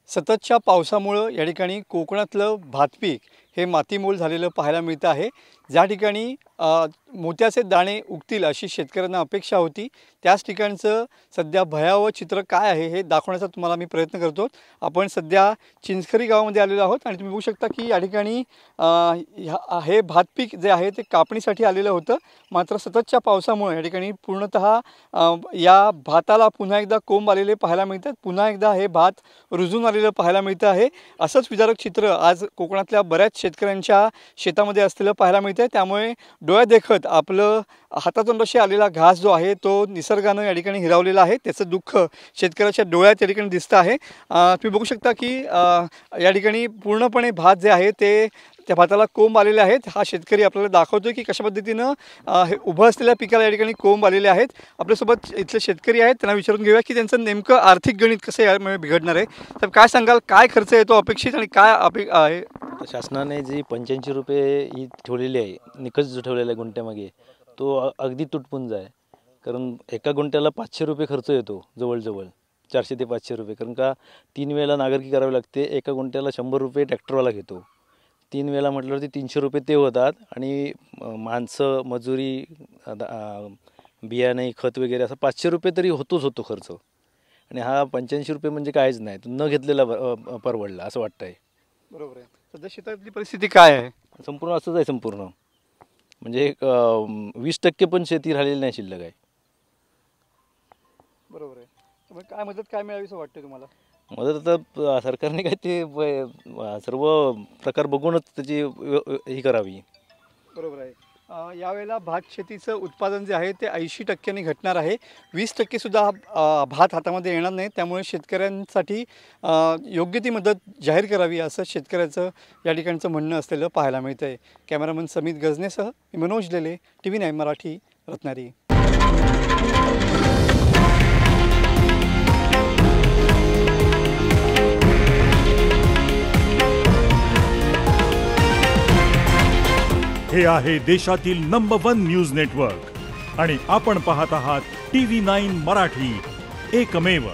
सततच्या पावसामुळे या ठिकाणी कोकणातलं भातपीक हे मातीमोल झालेलं पाहायला मिळतं आहे। ज्या ठिकाणी मोत्याचे दाणे उगतील अशी शेतकऱ्यांना अपेक्षा होती, त्याच ठिकाणचं सध्या भयावह चित्र काय आहे हे दाखवण्याचा तुम्हाला मी प्रयत्न करतो। आपण सध्या चिंचखरी गावामध्ये आलेलो आहोत आणि तुम्ही बघू शकता की या ठिकाणी हे भातपीक जे आहे ते कापणीसाठी आलेलं होतं, मात्र सततच्या पावसामुळे या ठिकाणी पूर्णतः या भाताला पुन्हा एकदा कोंब आलेले पाहायला मिळतात। पुन्हा एकदा हे भात रुजून आलेलं पाहायला मिळतं आहे। असंच विदारक चित्र आज कोकणातल्या बऱ्याच शेतकऱ्यांच्या शेतामध्ये असलेलं पाहायला मिळतं। त्यामुळे डोळ्यात देखत आपलं हातातून रशी आलेला घास जो आहे तो निसर्गानं या ठिकाणी हिरावलेला आहे, त्याचं दुःख शेतकऱ्याच्या डोळ्यात या ठिकाणी दिसतं आहे। तुम्ही बघू शकता की या ठिकाणी पूर्णपणे भात जे आहे ते त्या भाताला कोंब आलेले आहेत। हा शेतकरी आपल्याला दाखवतोय की कशा पद्धतीनं हे उभं असलेल्या पिकाला या ठिकाणी कोंब आलेले आहेत। आपल्यासोबत इथले शेतकरी आहेत, त्यांना विचारून घेऊया की त्यांचं नेमकं आर्थिक गणित कसं यामुळे बिघडणार आहे। तर काय सांगाल, काय खर्च येतो अपेक्षित आणि काय आहे? शासनाने जी 85 रुपये ही ठेवलेली आहे, निकष जो ठेवलेला आहे गुंठ्यामागे, तो अगदी तुटपुंजा आहे। कारण एका गुंठ्याला 500 रुपये खर्च येतो, जवळजवळ 400 ते 500 रुपये। कारण का 3 वेळेला नांगरकी करावी लागते, एका गुंठ्याला 100 रुपये ट्रॅक्टरवाला घेतो, 3 वेळेला म्हटल्यावरती 300 रुपये ते होतात। आणि माणसं, मजुरी, बियाणे, खत वगैरे असं 500 रुपये तरी होतो खर्च। आणि हा 85 रुपये म्हणजे काहीच नाही, न घेतलेला परवडला असं वाटतं आहे। बरोबर आहे। सध्या शेतातली परिस्थिती काय आहे? संपूर्ण असंच आहे, संपूर्ण म्हणजे 20% पण शेती राहिलेली नाही, शिल्लक आहे। बरोबर आहे। त्यामुळे काय मदत काय मिळावी असं वाटतं तुम्हाला? मदत आता सरकारने काय ते सर्व प्रकार बघूनच त्याची ही करावी। बरोबर आहे। यावेळेला भात शेतीचं उत्पादन जे आहे ते 80% घटणार आहे, 20% सुद्धा भात हातामध्ये येणार नाही। त्यामुळे शेतकऱ्यांसाठी योग्य ती मदत जाहीर करावी असं शेतकऱ्याचं या ठिकाणचं म्हणणं असलेलं पाहायला मिळतं आहे। कॅमेरामन समित गजनेसह मी मनोज लेले, TV9 मराठी, रत्नागिरी। हे आहे देशातील नंबर 1 न्यूज नेटवर्क आणि आपण पाहत आहात TV9 मराठी, एकमेव।